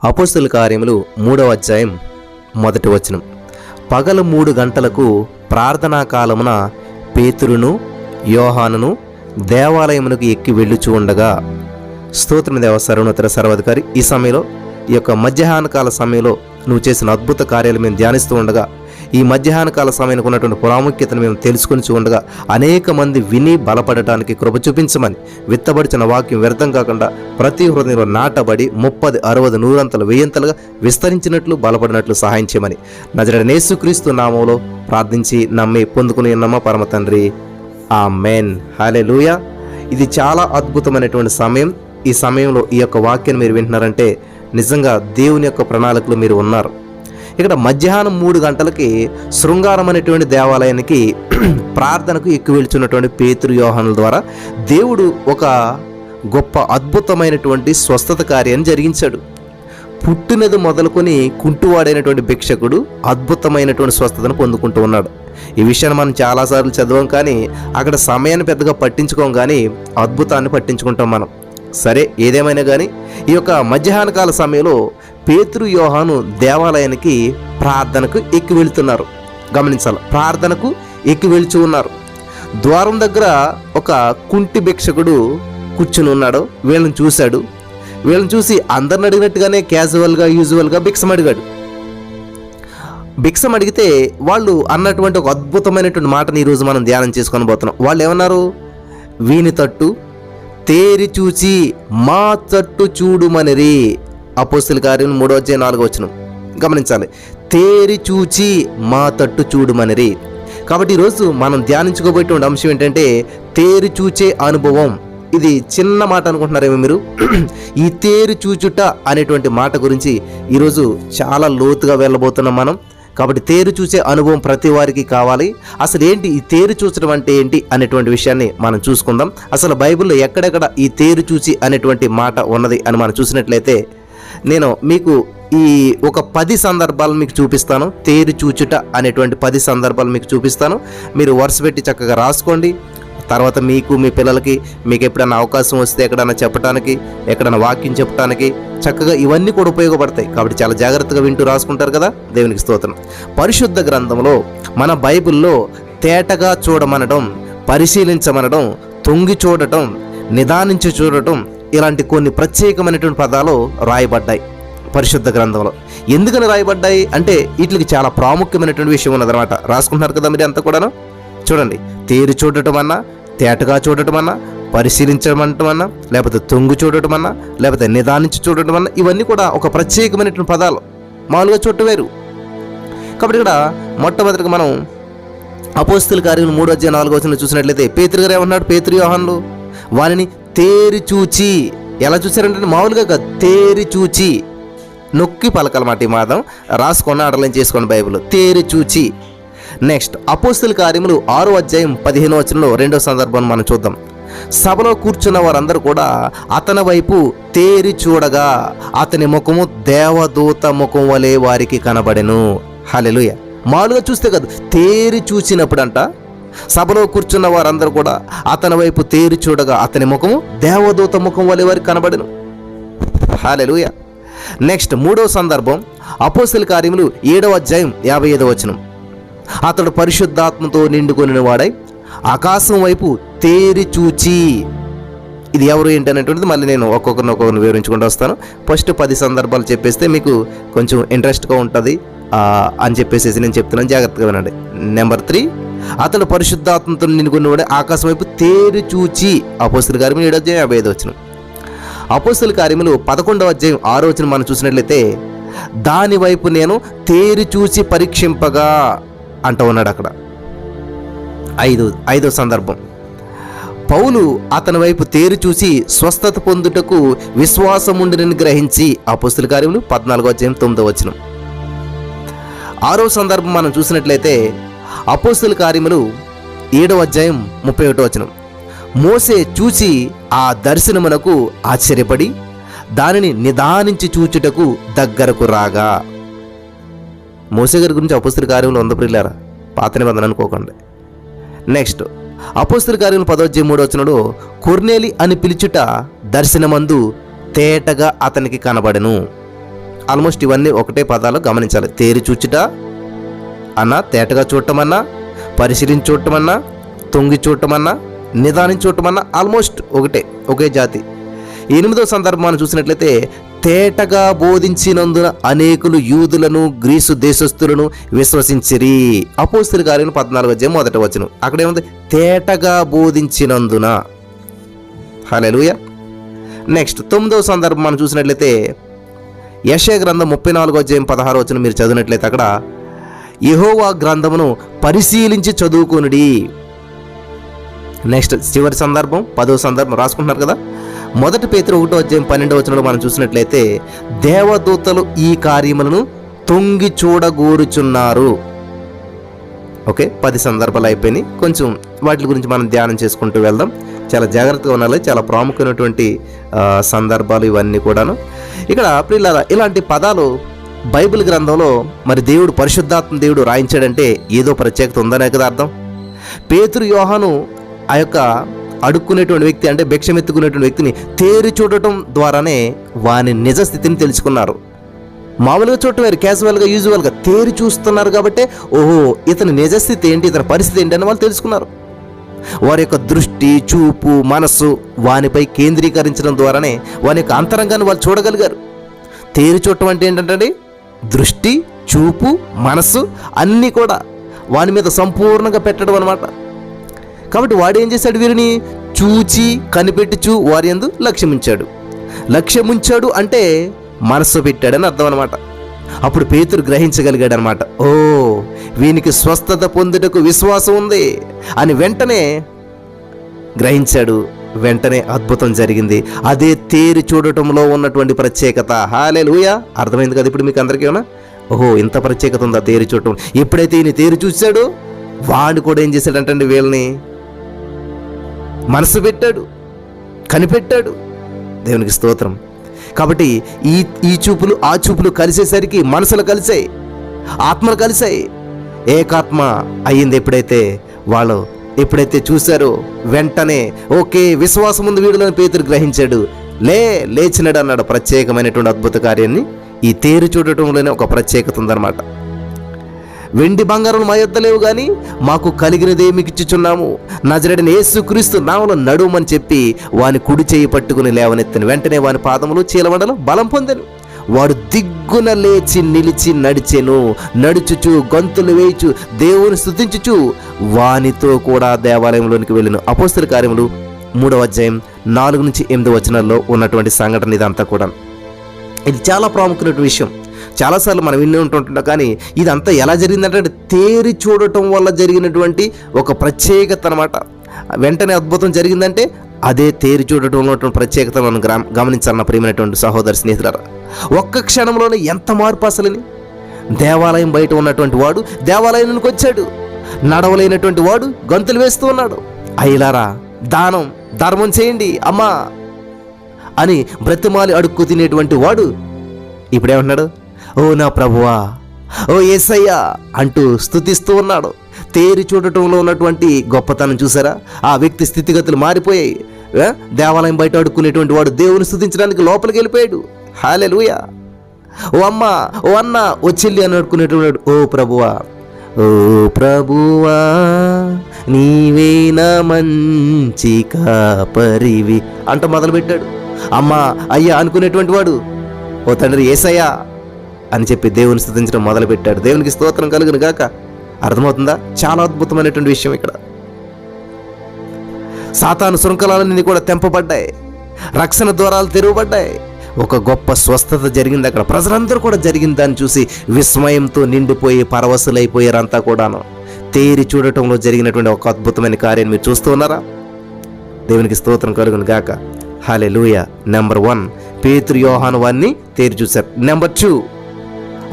అపోస్తలుల కార్యములు 3వ అధ్యాయం 1వ వచనం. పగలు 3 గంటలకు ప్రార్థనా కాలమున పేతురును యోహానును దేవాలయమునకు ఎక్కి వెళ్ళుచూ ఉండగా, స్తోత్రం దేవ సర్వోన్నత సర్వాధికారి, ఈ సమయంలో ఈ యొక్క మధ్యాహ్న కాల సమయంలో నువ్వు చేసిన అద్భుత కార్యాలు మేము ధ్యానిస్తూ ఉండగా, ఈ మధ్యాహ్న కాల సమయానికి ఉన్నటువంటి ప్రాముఖ్యతను మేము తెలుసుకొని ఉండగా అనేక మంది విని బలపడటానికి కృప చూపించమని, విత్తబడిచిన వాక్యం వ్యర్థం కాకుండా ప్రతి హృదయంలో నాటబడి 30, 60, 100 వెయ్యంతలుగా విస్తరించినట్లు బలపడినట్లు సహాయం చేయమని నజరేయుడైన యేసుక్రీస్తు నామములో ప్రార్థించి నమ్మి పొందుకుని ఉన్నామా పరమ తండ్రి, ఆమేన్. హల్లెలూయా. ఇది చాలా అద్భుతమైనటువంటి సమయం. ఈ సమయంలో ఈ యొక్క వాక్యాన్ని మీరు వింటున్నారంటే నిజంగా దేవుని యొక్క ప్రణాళికలో మీరు ఉన్నారు. ఇక్కడ మధ్యాహ్నం 3 గంటలకి శృంగారం అనేటువంటి దేవాలయానికి ప్రార్థనకు ఎక్కువ వెళ్తున్నటువంటి పేతురు యోహానుల ద్వారా దేవుడు ఒక గొప్ప అద్భుతమైనటువంటి స్వస్థత కార్యాన్ని జరిగించాడు. పుట్టినది మొదలుకొని కుంటువాడైనటువంటి భిక్షకుడు అద్భుతమైనటువంటి స్వస్థతను పొందుకుంటూ ఉన్నాడు. ఈ విషయాన్ని మనం చాలాసార్లు చదవం, కానీ అక్కడ సమయాన్ని పెద్దగా పట్టించుకోం, కానీ అద్భుతాన్ని పట్టించుకుంటాం మనం. సరే, ఏదేమైనా కానీ ఈ యొక్క మధ్యాహ్న కాల సమయంలో పేతురు యోహాను దేవాలయానికి ప్రార్థనకు ఎక్కి వెళుతున్నారు. గమనించాలి, ప్రార్థనకు ఎక్కి వెళుచూ ఉన్నారు. ద్వారం దగ్గర ఒక కుంటి భిక్షకుడు కూర్చుని ఉన్నాడు. వీళ్ళని చూశాడు. వీళ్ళని చూసి అందరిని అడిగినట్టుగానే క్యాజువల్గా యూజువల్గా భిక్షం అడిగాడు. భిక్షం అడిగితే వాళ్ళు అన్నటువంటి ఒక అద్భుతమైనటువంటి మాటని ఈరోజు మనం ధ్యానం చేసుకొని పోతున్నాం. వాళ్ళు ఏమన్నారు? వీని తట్టు తేరి చూచి మా తట్టు చూడుమనిరి. అపోస్తలుల కార్యం 3వ అధ్యాయం 4వ వచనం. గమనించాలి, తేరి చూచి మా తట్టు చూడుమనిరి. కాబట్టి ఈరోజు మనం ధ్యానించుకోబోయేటువంటి అంశం ఏంటంటే తేరి చూచే అనుభవం. ఇది చిన్న మాట అనుకుంటున్నారేమో మీరు. ఈ తేరి చూచుట అనేటువంటి మాట గురించి ఈరోజు చాలా లోతుగా వెళ్ళబోతున్నాం మనం. కాబట్టి తేరు చూసే అనుభవం ప్రతి వారికి కావాలి. అసలు ఏంటి ఈ తేరు చూచడం అంటే ఏంటి అనేటువంటి విషయాన్ని మనం చూసుకుందాం. అసలు బైబిల్లో ఎక్కడెక్కడ ఈ తేరు చూచి అనేటువంటి మాట ఉన్నది అని మనం చూసినట్లయితే, నేను మీకు ఈ ఒక 10 సందర్భాలు మీకు చూపిస్తాను. తేరు చూచుట అనేటువంటి 10 సందర్భాలు మీకు చూపిస్తాను. మీరు వరుస పెట్టి చక్కగా రాసుకోండి. తర్వాత మీకు మీ పిల్లలకి మీకు ఎప్పుడైనా అవకాశం వస్తే ఎక్కడైనా చెప్పడానికి, ఎక్కడైనా వాక్యం చెప్పడానికి చక్కగా ఇవన్నీ కూడా ఉపయోగపడతాయి. కాబట్టి చాలా జాగ్రత్తగా వింటూ రాసుకుంటారు కదా. దేవునికి స్తోత్రం. పరిశుద్ధ గ్రంథంలో మన బైబిల్లో తేటగా చూడమనడం, పరిశీలించమనడం, తొంగి చూడటం, నిదానించి చూడటం, ఇలాంటి కొన్ని ప్రత్యేకమైనటువంటి పదాలు రాయబడ్డాయి పరిశుద్ధ గ్రంథంలో. ఎందుకని రాయబడ్డాయి అంటే వీటికి చాలా ప్రాముఖ్యమైనటువంటి విషయం ఉన్నదన్నమాట. రాసుకుంటున్నారు కదా మీరు అంతా కూడాను. చూడండి, తేరి చూడటం అన్నా, తేటగా చూడటం అన్నా, పరిశీలించడం అన్నా, లేకపోతే తొంగు చూడటం అన్నా, లేకపోతే నిదానించి చూడటం అన్నా, ఇవన్నీ కూడా ఒక ప్రత్యేకమైనటువంటి పదాలు. మామూలుగా చూడటం వేరు. కాబట్టి ఇక్కడ మొట్టమొదటిగా మనం అపోస్తలుల కార్యం 3వ అధ్యాయం 4వ వచనంలో చూసినట్లయితే పేతురు గారు ఏమన్నాడు? పేతురు యోహానులు వారిని తేరి చూచి. ఎలా చూశారంటే మామూలుగా కాదు, తేరి చూచి. నొక్కి పలకాలన్నమాట. ఈ మాదం రాసుకొని అడలం చేసుకోండి బైబిల్. తేరి చూచి. నెక్స్ట్, అపోస్తలుల కార్యములు 6వ అధ్యాయం 15వ వచనంలో 2వ సందర్భం మనం చూద్దాం. సభలో కూర్చున్న వారందరూ కూడా అతని వైపు తేరి చూడగా అతని ముఖము దేవదూత ముఖం వలె వారికి కనబడెను. హల్లెలూయా. మామూలుగా చూస్తే కాదు, తేరి చూసినప్పుడు అంట సభలో కూర్చున్న వారందరూ కూడా అతని వైపు తేరి చూడగా అతని ముఖము దేవదూత ముఖం వలె వారికి కనబడెను. హల్లెలూయా. నెక్స్ట్, 3వ సందర్భం అపోస్తలుల కార్యములు 7వ అధ్యాయం 55వ వచనం. అతడు పరిశుద్ధాత్మతో నిండుకొనిన వాడై ఆకాశం వైపు తేరి చూచి. ఇది ఎవరు ఏంటి అనేటువంటిది మళ్ళీ నేను ఒక్కొక్కరిని వివరించుకుంటూ వస్తాను. ఫస్ట్ 10 సందర్భాలు చెప్పేస్తే మీకు కొంచెం ఇంట్రెస్ట్గా ఉంటుంది అని చెప్పేసి నేను చెప్తున్నాను. జాగ్రత్తగా వినండి. నెంబర్ 3, అతడు పరిశుద్ధాత్మతో నిండుకొనివాడే ఆకాశం వైపు తేరి చూచి. అపోస్తలుల కార్యములు 7వ అధ్యాయం 55వ వచనం. అపోస్తలుల కార్యములు 11వ అధ్యాయం 6వ వచనం మనం చూసినట్లయితే దాని వైపు నేను తేరి చూచి పరీక్షింపగా అంటూ ఉన్నాడు. అక్కడ 5వ సందర్భం పౌలు అతని వైపు తేరి చూసి స్వస్థత పొందుటకు విశ్వాసముండిని గ్రహించి. అపోస్తలుల కార్యములు 14వ అధ్యాయం 9వ వచనం. 6వ సందర్భం మనం చూసినట్లయితే అపోస్తలుల కార్యములు 7వ అధ్యాయం 31వ వచనం. మోసే చూచి ఆ దర్శనమునకు ఆశ్చర్యపడి దానిని నిదానించి చూచుటకు దగ్గరకు రాగా. మోసే గారి గురించి అపోస్తలుల కార్యములు 100 ప్రియులారా, పాత నిబంధన అనుకోకండి. నెక్స్ట్, అపోస్తలుల కార్యములు 10వ అధ్యాయం 3వ వచనంలో కొర్నేలి అని పిలుచుట దర్శనమందు తేటగా అతనికి కనబడెను. ఆల్మోస్ట్ ఇవన్నీ ఒకటే పదాలు గమనించాలి. తేరి చూచుట అన్నా, తేటగా చూడటమన్నా, పరిశీలించి చూడటమన్నా, తొంగి చూడటమన్నా, నిదానించి చూడటమన్నా ఆల్మోస్ట్ ఒకే జాతి. 8వ సందర్భం మనం చూసినట్లయితే తేటగా బోధించినందున అనేకులు యూదులను గ్రీసు దేశస్థులను విశ్వసించిరి. అపోస్తలుల కార్యములు 14:1 అక్కడ ఏముంది? తేటగా బోధించినందున. హల్లెలూయా. నెక్స్ట్ 9వ సందర్భం మనం చూసినట్లయితే యెషయా గ్రంథం 34:16 మీరు చదివినట్లయితే అక్కడ యెహోవా గ్రంథమును పరిశీలించి చదువుకొనుడి. నెక్స్ట్ చివరి సందర్భం 10వ సందర్భం రాసుకుంటున్నారు కదా. 1 పేతురు 1:12 మనం చూసినట్లయితే దేవదూతలు ఈ కార్యములను తొంగి చూడగోరుచున్నారు. ఓకే, 10 సందర్భాలు అయిపోయినాయి. కొంచెం వాటి గురించి మనం ధ్యానం చేసుకుంటూ వెళ్దాం. చాలా జాగ్రత్తగా ఉండాలి. చాలా ప్రాముఖ్యమైనటువంటి సందర్భాలు ఇవన్నీ కూడాను. ఇక్కడ ప్రియులారా, ఇలాంటి పదాలు బైబిల్ గ్రంథంలో మరి దేవుడు, పరిశుద్ధాత్మ దేవుడు రాయించాడంటే ఏదో ప్రత్యేకత ఉందనే కదా అర్థం. పేతురు, యోహాను ఆ యొక్క అడుక్కునేటువంటి వ్యక్తి, అంటే భిక్షమెత్తుకునేటువంటి వ్యక్తిని తేరి చూడటం ద్వారానే వాని నిజ స్థితిని తెలుసుకున్నారు. మామూలుగా చూడటం వేరు, క్యాజువల్గా యూజువల్గా తేరి చూస్తున్నారు కాబట్టి ఓహో ఇతని నిజస్థితి ఏంటి, ఇతని పరిస్థితి ఏంటి అని వాళ్ళు తెలుసుకున్నారు. వారి యొక్క దృష్టి, చూపు, మనస్సు వానిపై కేంద్రీకరించడం ద్వారానే వాని యొక్క అంతరంగాన్ని వాళ్ళు చూడగలిగారు. తేరి చూడటం అంటే ఏంటంటే దృష్టి, చూపు, మనస్సు అన్నీ కూడా వాని మీద సంపూర్ణంగా పెట్టడం అనమాట. కాబట్టి వాడు ఏం చేశాడు? వీరిని చూచి కనిపెట్టుచు వారి యందు లక్ష్యముంచాడు. లక్ష్యముంచాడు అంటే మనస్సు పెట్టాడని అర్థం అనమాట. అప్పుడు పేతురు గ్రహించగలిగాడు అనమాట. ఓ, వీనికి స్వస్థత పొందుటకు విశ్వాసం ఉంది అని వెంటనే గ్రహించాడు. వెంటనే అద్భుతం జరిగింది. అదే తేరి చూడటంలో ఉన్నటువంటి ప్రత్యేకత. హల్లెలూయా. అర్థమైంది కదా ఇప్పుడు మీకు అందరికీ? ఏమన్నా ఓహో ఇంత ప్రత్యేకత ఉందా తేరి చూడటం. ఎప్పుడైతే ఈయన తేరి చూశాడో వాడు కూడా ఏం చేశాడంటే వీళ్ళని మనసు పెట్టాడు, కనిపెట్టాడు. దేవునికి స్తోత్రం. కాబట్టి ఈ చూపులు ఆ చూపులు కలిసేసరికి మనసులు కలిసాయి, ఆత్మలు కలిసాయి, ఏకాత్మ అయ్యింది. ఎప్పుడైతే చూశారో వెంటనే ఓకే విశ్వాసం ఉంది వీడిలో పేతురు గ్రహించాడు. లేచినాడు అన్నాడు. ప్రత్యేకమైనటువంటి అద్భుత కార్యాన్ని ఈ తేరి చూడటంలోనే ఒక ప్రత్యేకత ఉందన్నమాట. వెండి బంగారం మా యొద్ద లేవు కానీ మాకు కలిగినదే మీకు ఇచ్చుచున్నాము, నజరేయుడైన యేసుక్రీస్తు నామములో నడుమని చెప్పి వాని కుడి చేయి పట్టుకుని లేవనెత్తను. వెంటనే వాని పాదములు చీలమండలు బలం పొందెను. వాడు దిగ్గున లేచి నిలిచి నడుచుచు గొంతులు వేయుచు దేవుని స్తుతించుచు వానితో కూడా దేవాలయంలోనికి వెళ్ళెను. అపోస్తలుల కార్యములు 3:4-8 ఉన్నటువంటి సంఘటన ఇదంతా కూడా. ఇది చాలా ప్రాముఖ్యమైన విషయం. చాలాసార్లు మనం విని ఉంటుంటాం. కానీ ఇదంతా ఎలా జరిగిందంటే తేరి చూడటం వల్ల జరిగినటువంటి ఒక ప్రత్యేకత అనమాట. వెంటనే అద్భుతం జరిగిందంటే అదే తేరి చూడటంలో ఉన్నటువంటి ప్రత్యేకత మనం గమనించాలన్న ప్రియమైనటువంటి సహోదర స్నేహితులారా. ఒక్క క్షణంలోనే ఎంత మార్పు అసలని. దేవాలయం బయట ఉన్నటువంటి వాడు దేవాలయానికి వచ్చాడు, నడవలేనటువంటి వాడు గంతులు వేస్తూ ఉన్నాడు. అయ్యలారా ధర్మం చేయండి అమ్మా అని బ్రతిమాలి అడుక్కు తినేటువంటి వాడు ఇప్పుడేమంటున్నాడు? ఓ నా ప్రభువా, ఓ యేసయ్యా అంటూ స్తుతిస్తూ ఉన్నాడు. తేరి చూడటంలో ఉన్నటువంటి గొప్పతనం చూసారా? ఆ వ్యక్తి స్థితిగతులు మారిపోయాయి. దేవాలయం బయట అడుక్కునేటువంటి వాడు దేవుని స్తుతించడానికి లోపలికి వెళ్ళిపోయాడు. హల్లెలూయా. ఓ అమ్మ, ఓ అన్న, ఓ చెల్లి అని అడుక్కునేటువంటి ఓ ప్రభువా, ఓ ప్రభువా నీవేనా మంచి కాపరివి అంట మొదలుపెట్టాడు. అమ్మ, అయ్యా అనుకునేటువంటి వాడు ఓ తండ్రి యేసయ్యా అని చెప్పి దేవుని స్తుతించడం మొదలుపెట్టాడు. దేవునికి స్తోత్రం కలుగును గాక. అర్థమవుతుందా? చాలా అద్భుతమైనటువంటి విషయం ఇక్కడ. సాతాను శృంఖలాలన్నీ కూడా తెంపబడ్డాయి, రక్షణ ద్వారాలు తెరవబడ్డాయి. ఒక గొప్ప స్వస్థత జరిగింది అక్కడ. ప్రజలందరూ కూడా జరిగిన దాన్ని చూసి విస్మయంతో నిండిపోయి పరవశులైపోయారంతా కూడాను. తేరి చూడటంలో జరిగినటువంటి ఒక అద్భుతమైన కార్యాన్ని మీరు చూస్తూ ఉన్నారా? దేవునికి స్తోత్రం కలుగును గాక. హల్లెలూయా. నెంబర్ 1 పేతురు, యోహాను వారిని తేరి చూశారు. నెంబర్ 2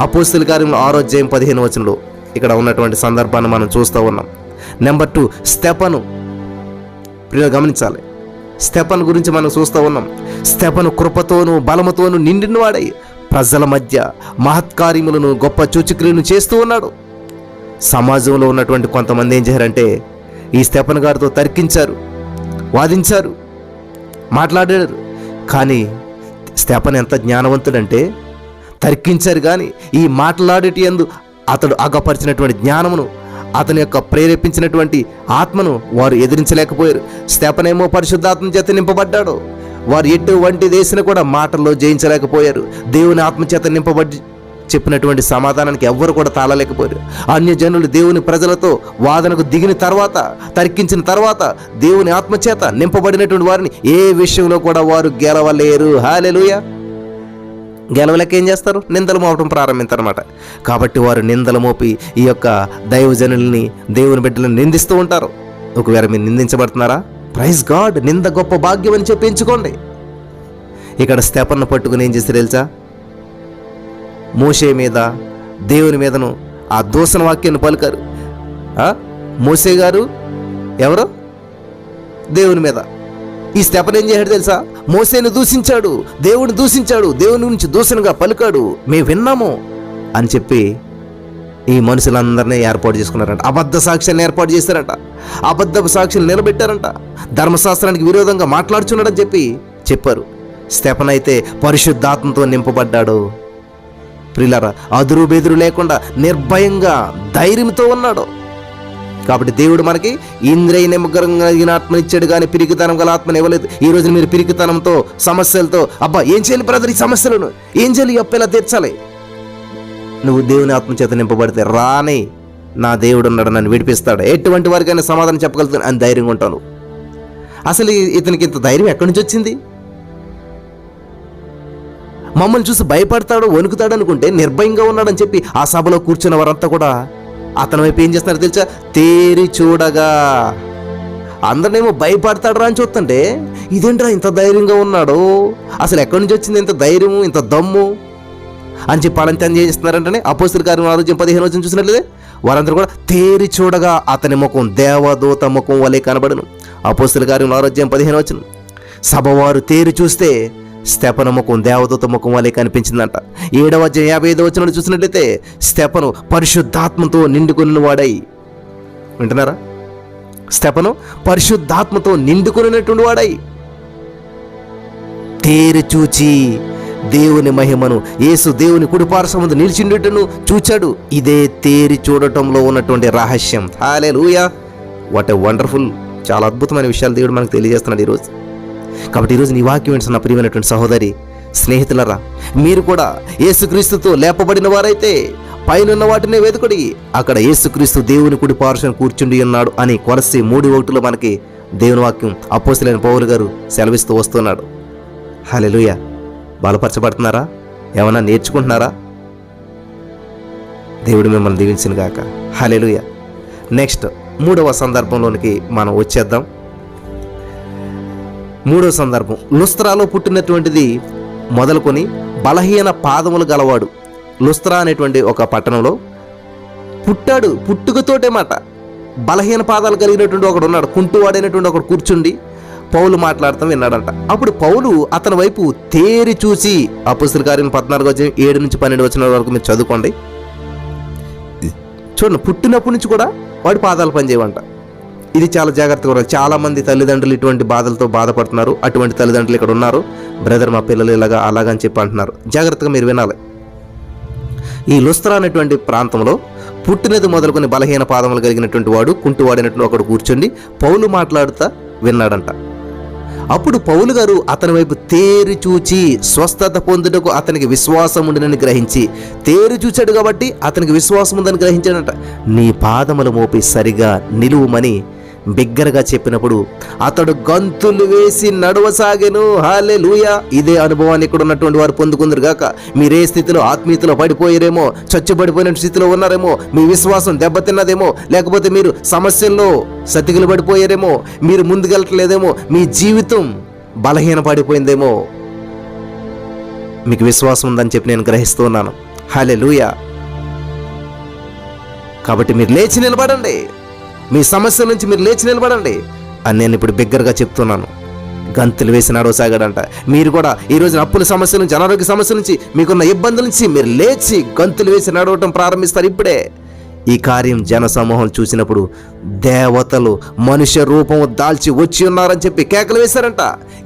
అపోస్తలుల కార్యములు 6:15 ఇక్కడ ఉన్నటువంటి సందర్భాన్ని మనం చూస్తూ ఉన్నాం. నెంబర్ 2 స్తెఫను. ప్రియులు గమనించాలి, స్తెఫను గురించి మనం చూస్తూ ఉన్నాం. స్తెఫను కృపతోనూ బలముతోనూ నిండినవాడై ప్రజల మధ్య మహత్కార్యములను గొప్ప సూచక్రియలను చేస్తూ ఉన్నాడు. సమాజంలో ఉన్నటువంటి కొంతమంది ఏం చేశారంటే ఈ స్తెఫను గారితో తర్కించారు, వాదించారు, మాట్లాడారు. కానీ స్తెఫను ఎంత జ్ఞానవంతుడంటే తర్కించారు కానీ ఈ మాట్లాడేటి యందు అతడు అగపరిచినటువంటి జ్ఞానమును, అతని యొక్క ప్రేరేపించినటువంటి ఆత్మను వారు ఎదిరించలేకపోయారు. స్తెఫనేమో పరిశుద్ధాత్మ చేత నింపబడ్డాడు. వారు ఎటువంటి దేశం కూడా మాటల్లో జయించలేకపోయారు. దేవుని ఆత్మచేత నింపబడి చెప్పినటువంటి సమాధానానికి ఎవ్వరు కూడా తాళలేకపోయారు. అన్యజనులు దేవుని ప్రజలతో వాదనకు దిగిన తర్వాత, తర్కించిన తర్వాత దేవుని ఆత్మచేత నింపబడినటువంటి వారిని ఏ విషయంలో కూడా వారు గెలవలేరు. హల్లెలూయా. గెలవలేక ఏం చేస్తారు? నిందలు మోపడం ప్రారంభించారన్నమాట. కాబట్టి వారు నిందలు మోపి ఈ యొక్క దైవజనుల్ని, దేవుని బిడ్డలను నిందిస్తూ ఉంటారు. ఒకవేళ మీరు నిందించబడుతున్నారా? ప్రైజ్ గాడ్, నింద గొప్ప భాగ్యం అని చెప్పి ఎంచుకోండి. ఇక్కడ స్తెఫనును పట్టుకుని ఏం చేశారు తెలుసా? మోషే మీద, దేవుని మీదను ఆ దూషణ వాక్యాన్ని పలికారు. మోషే గారు ఎవరు? దేవుని మీద. ఈ స్తెఫను ఏం చేశాడు తెలుసా? మోషేను దూషించాడు, దేవుని దూషించాడు, దేవుని గురించి దూషణగా పలికాడు, మేము విన్నాము అని చెప్పి ఈ మనుషులందరినీ ఏర్పాటు చేసుకున్నారంట. అబద్ధ సాక్ష్యాన్ని ఏర్పాటు చేశారంట. అబద్ధ సాక్ష్యాలు నిలబెట్టారంట. ధర్మశాస్త్రానికి విరోధంగా మాట్లాడుచున్నాడని చెప్పి చెప్పారు. స్తెఫను అయితే పరిశుద్ధాత్మతో నింపబడ్డాడు. ప్రియులారా, అదురు బెదురు లేకుండా నిర్భయంగా ధైర్యంతో ఉన్నాడు. కాబట్టి దేవుడు మనకి ఇంద్రియ నిమగ్నం కలిగిన ఆత్మనిచ్చాడు కానీ పిరికితనం గల ఆత్మని ఇవ్వలేదు. ఈ రోజు మీరు పిరికితనంతో, సమస్యలతో, అబ్బా ఏం చేయాలి బ్రదర్, ఈ సమస్యలను ఏం చేయాలి, అప్పు ఎలా తీర్చాలి? నువ్వు దేవుని ఆత్మచేత నింపబడితే రాని నా దేవుడు ఉన్నాడు, నన్ను విడిపిస్తాడు, ఎటువంటి వారికైనా సమాధానం చెప్పగలుగుతాను అని ధైర్యంగా ఉంటాను. అసలు ఇతనికి ఇంత ధైర్యం ఎక్కడి నుంచి వచ్చింది? మమ్మల్ని చూసి భయపడతాడు, వణుకుతాడు అనుకుంటే నిర్భయంగా ఉన్నాడని చెప్పి ఆ సభలో కూర్చున్న వారంతా కూడా అతని వైపు ఏం చేస్తున్నారు తెలుసా? తేరి చూడగా. అందరినేమో భయపడతాడు రా అని చూస్తుంటే ఇదేంట్రా ఇంత ధైర్యంగా ఉన్నాడు, అసలు ఎక్కడి నుంచి వచ్చింది ఇంత ధైర్యము, ఇంత దమ్ము అని చెప్పి వాళ్ళంతా ఏం చేస్తున్నారంటే అపోస్తలుల కార్యం 6:15 చూసినట్లయితే వారందరూ కూడా తేరి చూడగా అతని ముఖం దేవదూత ముఖం వలె కనబడును. అపోస్తలుల కార్యం 6:15 సభవారు తేరి చూస్తే స్తెఫను ముఖం దేవదూత ముఖం వలె కనిపించిందంట. 7:55 చూసినట్లయితే స్తెఫను పరిశుద్ధాత్మతో నిండుకున్న వాడై, వింటున్నారా? స్తెఫను పరిశుద్ధాత్మతో నిండుకున్నటువంటి వాడై తేరి చూచి దేవుని మహిమను, యేసు దేవుని కుడిపార్శ్వమందు నిలిచిండుటను చూచాడు. ఇదే తేరి చూడటంలో ఉన్నటువంటి రహస్యం. హల్లెలూయా. వాట్ ఎ వండర్ఫుల్, చాలా అద్భుతమైన విషయాలు దేవుడు మనకు తెలియజేస్తున్నాడు ఈరోజు. కాబట్టి ఈరోజు నీ వాక్యం వింటున్న ప్రియమైనటువంటి సహోదరి, స్నేహితులరా, మీరు కూడా యేసుక్రీస్తుతో లేపబడిన వారైతే పైనున్న వాటినే వెతుకుడి, అక్కడ యేసుక్రీస్తు దేవుని కుడి పార్శ్వన కూర్చుండి ఉన్నాడు అని కొలస్సీ 3:1 మనకి దేవుని వాక్యం అపోస్తలుడైన పౌలు గారు సెలవిస్తూ వస్తున్నాడు. హల్లెలూయా. బలపరచబడుతున్నారా? ఏమన్నా నేర్చుకుంటున్నారా? దేవుడు మిమ్మల్ని దీవించును గాక. హల్లెలూయా. నెక్స్ట్ 3వ సందర్భంలోనికి మనం వచ్చేద్దాం. 3వ సందర్భం, లుస్త్రాలో పుట్టినటువంటిది మొదలుకొని బలహీన పాదములు గలవాడు. లుస్త్రా అనేటువంటి ఒక పట్టణంలో పుట్టాడు. పుట్టుకతోటే మాట బలహీన పాదాలు కలిగినటువంటి ఒకడు ఉన్నాడు. కుంటువాడైనటువంటి ఒకడు కూర్చుండి పౌలు మాట్లాడతాం విన్నాడంట. అప్పుడు పౌలు అతని వైపు తేరి చూసి, అపోస్తలుల కార్యం 14:7-12 వరకు మీరు చదువుకోండి. చూడండి, పుట్టినప్పటి నుంచి కూడా వాడి పాదాలు పనిచేయవంట. ఇది చాలా జాగ్రత్తగా ఉండాలి. చాలా మంది తల్లిదండ్రులు ఇటువంటి బాధలతో బాధపడుతున్నారు. అటువంటి తల్లిదండ్రులు ఇక్కడ ఉన్నారు. బ్రదర్ మా పిల్లలు ఇలాగా అలాగని చెప్పి అంటున్నారు. జాగ్రత్తగా మీరు వినాలి. ఈ లుస్త్రా అనేటువంటి ప్రాంతంలో పుట్టినది మొదలుకొని బలహీన పాదములు కలిగినటువంటి వాడు, కుంటువాడినటువంటి ఒకడు కూర్చొని పౌలు మాట్లాడుతా విన్నాడంట. అప్పుడు పౌలు గారు అతని వైపు తేరి చూచి స్వస్థత పొందుటకు అతనికి విశ్వాసం ఉండినని గ్రహించి, తేరి చూచాడు కాబట్టి అతనికి విశ్వాసం ఉందని గ్రహించాడంట. నీ పాదములు మోపి సరిగా నిలువుమని బిగ్గరగా చెప్పినప్పుడు అతడు గంతులు వేసి నడవసాగెను. హల్లెలూయా. ఇదే అనుభవాన్ని ఇక్కడ ఉన్నటువంటి వారు పొందుకుందరు గాక. మీరే స్థితిలో ఆత్మీయతలో పడిపోయారేమో, చచ్చుబడిపోయిన స్థితిలో ఉన్నారేమో, మీ విశ్వాసం దెబ్బతిన్నదేమో, లేకపోతే మీరు సమస్యల్లో సతికిలు పడిపోయారేమో, మీరు ముందుకెళ్ళట్లేదేమో, మీ జీవితం బలహీన పడిపోయిందేమో, మీకు విశ్వాసం ఉందని చెప్పి నేను గ్రహిస్తూ ఉన్నాను. హల్లెలూయా. కాబట్టి మీరు లేచి నిలబడండి, మీ సమస్య నుంచి మీరు లేచి నిలబడండి అని నేను ఇప్పుడు బిగ్గరగా చెప్తున్నాను. గంతులు వేసి నడవసాగాడంట. మీరు కూడా ఈ రోజున అప్పుల సమస్య నుంచి, అనారోగ్య సమస్య నుంచి, మీకున్న ఇబ్బందుల నుంచి మీరు లేచి గంతులు వేసి నడవటం ప్రారంభిస్తారు. ఇప్పుడే ఈ కార్యం జనసమూహం చూసినప్పుడు దేవతలు మనుష్య రూపము దాల్చి వచ్చి ఉన్నారని చెప్పి కేకలు వేశారంట.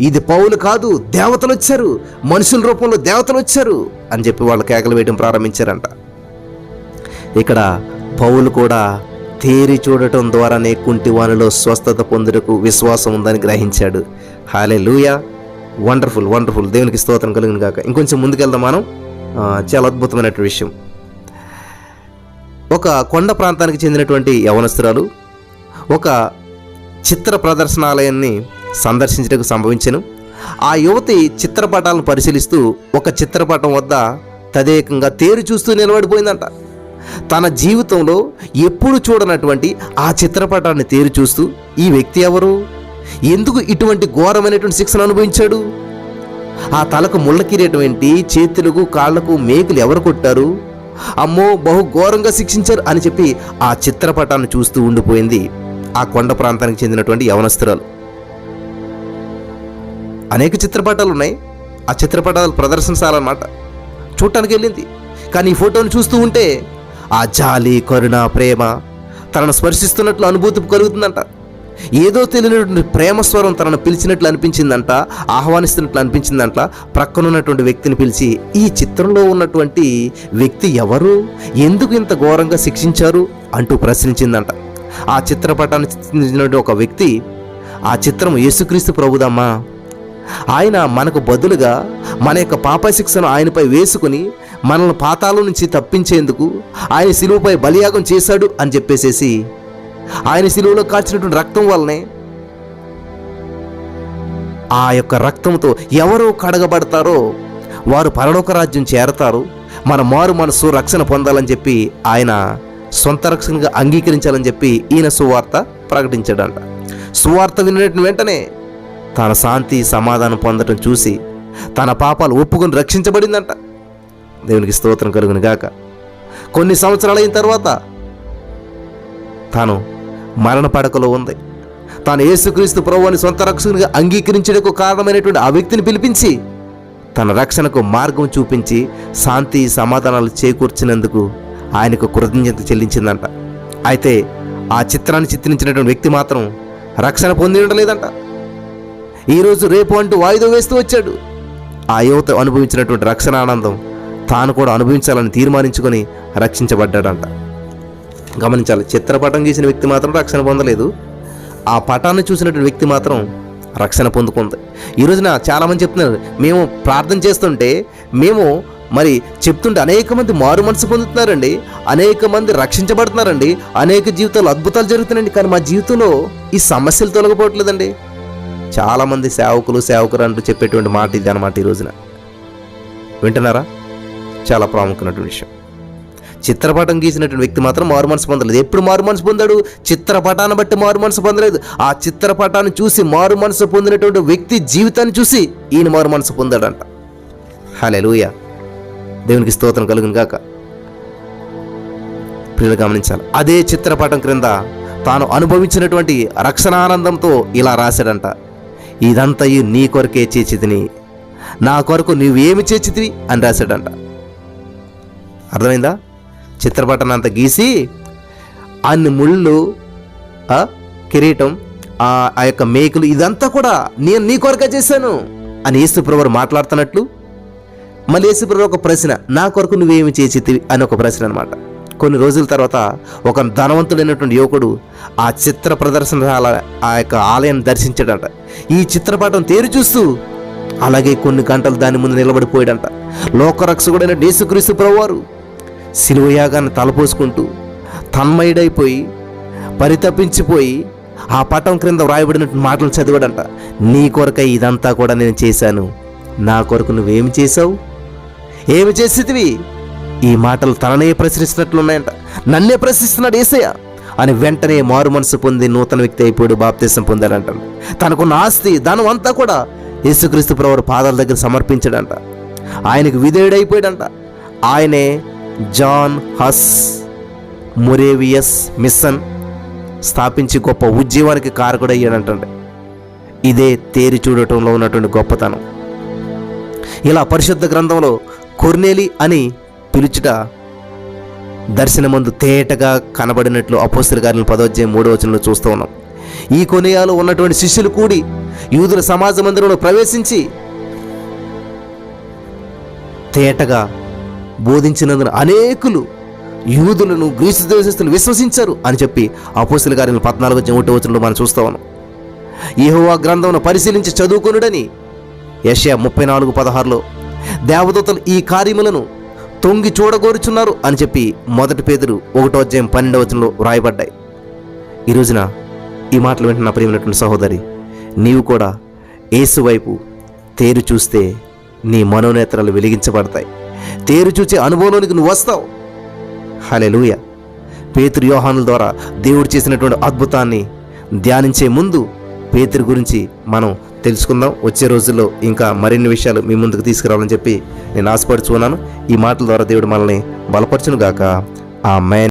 ఇది పౌలు కాదు, దేవతలు వచ్చారు, మనుషుల రూపంలో దేవతలు వచ్చారు అని చెప్పి వాళ్ళు కేకలు వేయడం ప్రారంభించారంట. ఇక్కడ పౌలు కూడా తేరి చూడటం ద్వారానే కుంటివానిలో స్వస్థత పొందుటకు విశ్వాసం ఉందని గ్రహించాడు. హల్లెలూయా. Wonderful wonderful. దేవునికి స్తోత్రం కలుగును గాక. ఇంకొంచెం ముందుకెళ్దాం మనం. చాలా అద్భుతమైనటువంటి విషయం. ఒక కొండ ప్రాంతానికి చెందినటువంటి యవనస్తురాలు ఒక చిత్ర ప్రదర్శనాలయాన్ని సందర్శించడానికి సంభవించెను. ఆ యువతి చిత్రపటాలను పరిశీలిస్తూ ఒక చిత్రపటం వద్ద తదేకంగా తేరి చూస్తూ నిలబడిపోయిందంట. తన జీవితంలో ఎప్పుడు చూడనటువంటి ఆ చిత్రపటాన్ని తేరి చూస్తూ, ఈ వ్యక్తి ఎవరు, ఎందుకు ఇటువంటి ఘోరమైనటువంటి శిక్షను అనుభవించాడు, ఆ తలకు ముళ్ళ కిరీటం ఏంటి, చేతులకు కాళ్లకు మేకులు ఎవరు కొట్టారు, అమ్మో బహు ఘోరంగా శిక్షించారు అని చెప్పి ఆ చిత్రపటాన్ని చూస్తూ ఉండిపోయింది ఆ కొండ ప్రాంతానికి చెందినటువంటి యవనస్తురాలు. అనేక చిత్రపటాలు ఉన్నాయి, ఆ చిత్రపటాలు ప్రదర్శనశాల అన్నమాట. చూడటానికి వెళ్ళింది. కానీ ఈ ఫోటోను చూస్తూ ఉంటే ఆ జాలి, కరుణ, ప్రేమ తనను స్పర్శిస్తున్నట్లు అనుభూతి కలుగుతుందంట. ఏదో తెలియనటువంటి ప్రేమ స్వరం తనను పిలిచినట్లు అనిపించిందంట, ఆహ్వానిస్తున్నట్లు అనిపించిందంట. ప్రక్కనున్నటువంటి వ్యక్తిని పిలిచి, ఈ చిత్రంలో ఉన్నటువంటి వ్యక్తి ఎవరు, ఎందుకు ఇంత ఘోరంగా శిక్షించారు అంటూ ప్రశ్నించిందంట. ఆ చిత్రపటాన్ని చిత్రించినటువంటి ఒక వ్యక్తి, ఆ చిత్రం యేసుక్రీస్తు ప్రభుదమ్మా, ఆయన మనకు బదులుగా మన యొక్క పాప శిక్షను ఆయనపై వేసుకుని మనల్ని పాతాళం నుంచి తప్పించేందుకు ఆయన శిలువపై బలియాగం చేశాడు అని చెప్పేసేసి, ఆయన శిలువలో కాల్చినటువంటి రక్తం వల్లనే, ఆ యొక్క రక్తంతో ఎవరు కడగబడతారో వారు పరలోక రాజ్యం చేరతారు, మన మారు మనసు రక్షణ పొందాలని చెప్పి ఆయన సొంత రక్షణగా అంగీకరించాలని చెప్పి ఈయన సువార్త ప్రకటించాడంట. సువార్త వినిన వెంటనే తన శాంతి సమాధానం పొందడం చూసి తన పాపాలు ఒప్పుకొని రక్షించబడిందంట. దేవునికి స్తోత్రం కలుగును గాక. కొన్ని సంవత్సరాలు అయిన తర్వాత తాను మరణ పడకలో ఉంది. తాను యేసుక్రీస్తు ప్రభువుని సొంత రక్షకునిగా అంగీకరించడానికి కారణమైనటువంటి ఆ వ్యక్తిని పిలిపించి తన రక్షణకు మార్గం చూపించి శాంతి సమాధానాలు చేకూర్చినందుకు ఆయనకు కృతజ్ఞత చెల్లించిందంట. అయితే ఆ చిత్రాన్ని చిత్రించినటువంటి వ్యక్తి మాత్రం రక్షణ పొంది ఉండలేదంట. ఈరోజు రేపు అంటూ వాయిదా వేస్తూ వచ్చాడు. ఆ యువత అనుభవించినటువంటి రక్షణ ఆనందం తాను కూడా అనుభవించాలని తీర్మానించుకొని రక్షించబడ్డాడంట. గమనించాలి, చిత్రపటం గీసిన వ్యక్తి మాత్రం రక్షణ పొందలేదు, ఆ పటాన్ని చూసినటువంటి వ్యక్తి మాత్రం రక్షణ పొందుకుంది. ఈ రోజున చాలామంది చెప్తున్నారు, మేము ప్రార్థన చేస్తుంటే, మేము మరి చెప్తుంటే అనేక మంది మారు మనసు పొందుతున్నారండి, అనేక మంది రక్షించబడుతున్నారండి, అనేక జీవితాలు అద్భుతాలు జరుగుతున్నాయండి, కానీ మా జీవితంలో ఈ సమస్యలు తొలగిపోవట్లేదండి. చాలామంది సేవకులు అంటూ చెప్పేటువంటి మాట ఇది అన్నమాట. ఈ రోజున వింటున్నారా? చాలా ప్రాముఖ్యమైనటువంటి విషయం. చిత్రపటం గీసినటువంటి వ్యక్తి మాత్రం మారు మనసు పొందలేదు. ఎప్పుడు మారు మనసు పొందాడు? చిత్రపటాన్ని బట్టి మారు మనసు పొందలేదు. ఆ చిత్రపటాన్ని చూసి మారు మనసు పొందినటువంటి వ్యక్తి జీవితాన్ని చూసి ఈయన మారు మనసు పొందాడంట. హల్లెలూయా. దేవునికి స్తోత్రం కలుగును గాక. పిల్లలు గమనించాలి, అదే చిత్రపటం క్రింద తాను అనుభవించినటువంటి రక్షణానందంతో ఇలా రాశాడంట, ఇదంతయు నీ కొరకే చేచితిని, నా కొరకు నువ్వేమి చేచితివి అని రాశాడంట. అర్థమైందా? చిత్రపటాన్ని అంతా గీసి అన్ని ముళ్ళు, కిరీటం, ఆ యొక్క మేకులు, ఇదంతా కూడా నేను నీ కొరకే చేశాను అని యేసుప్రభువు మాట్లాడుతున్నట్లు మళ్ళీ యేసుప్రభువు ఒక ప్రశ్న, నా కొరకు నువ్వేమి చేచితివి అని ఒక ప్రశ్న అనమాట. కొన్ని రోజుల తర్వాత ఒక ధనవంతుడైనటువంటి యువకుడు ఆ చిత్ర ప్రదర్శనశాల, ఆ యొక్క ఆలయాన్ని దర్శించాడంట. ఈ చిత్రపటం తేరి చూస్తూ అలాగే కొన్ని గంటలు దాని ముందు నిలబడిపోయాడంట. లోకరక్షకుడైన యేసుక్రీస్తు ప్రభువారు శిలువ యాగాన్ని తలపోసుకుంటూ తన్మయుడైపోయి పరితపించిపోయి ఆ పటం క్రింద వ్రాయబడినటువంటి మాటలు చదివాడంట. నీ కొరకై ఇదంతా కూడా నేను చేశాను, నా కొరకు నువ్వేమి చేశావు, ఏమి చేసేదివి? ఈ మాటలు తననే ప్రశ్నిస్తున్నట్లున్నాయంట. నన్నే ప్రశ్నిస్తున్నాడు యేసయ్య అని వెంటనే మారు మనసు పొంది నూతన వ్యక్తి అయిపోయాడు, బాప్తిసం పొందాడంట. తనకున్న ఆస్తి ధనం అంతా కూడా యేసుక్రీస్తు ప్రభువు పాదాల దగ్గర సమర్పించాడంట. ఆయనకు విధేయుడైపోయాడంట. ఆయనే జాన్ హస్ మొరేవియస్ మిషన్ స్థాపించి గొప్ప ఉద్యమానికి కారకుడయ్యాడంటండి. ఇదే తేరి చూడటంలో ఉన్నటువంటి గొప్పతనం. ఇలా పరిశుద్ధ గ్రంథంలో కొర్నేలి అని పిలుచుట దర్శనమందు తేటగా కనబడినట్లు అపోస్తలుల కార్యాలు 10వ అధ్యాయం 3వ వచనంలో చూస్తూ ఉన్నాం. ఈ కొనియాలో ఉన్నటువంటి శిష్యులు కూడి యూదుల సమాజ మందిరంలో ప్రవేశించి తేటగా బోధించినందున అనేకులు యూదులను గ్రీసు దేశస్తులు విశ్వసించారు అని చెప్పి అపోస్తలుల కార్యాలు 14వ అధ్యాయం 1వ వచనంలో మనం చూస్తూ ఉన్నాం. యెహోవా గ్రంథమును పరిశీలించి చదువుకొనుడని యెషయా 34:16లో దేవదూతలు ఈ కార్యములను తొంగి చూడగోరుచున్నారు అని చెప్పి 1 పేతురు 1వ అధ్యాయం 12వ వచనంలో వ్రాయబడ్డాయి. ఈ రోజున ఈ మాటలు వింటున్న ప్రియమైనటువంటి సహోదరి, నీవు కూడా యేసు వైపు తేరు చూస్తే నీ మనోనేత్రాలు వెలిగించబడతాయి. తేరు చూచే అనుభవంలోనికి నువ్వు వస్తావు. హల్లెలూయా. పేతురు యోహానుల ద్వారా దేవుడు చేసినటువంటి అద్భుతాన్ని ధ్యానించే ముందు పేతురు గురించి మనం తెలుసుకుందాం. వచ్చే రోజుల్లో ఇంకా మరిన్ని విషయాలు మీ ముందుకు తీసుకురావాలని చెప్పి నేను ఆశపడుచున్నాను. ఈ మాటల ద్వారా దేవుడు మనల్ని బలపరచును గాక. ఆమేన్.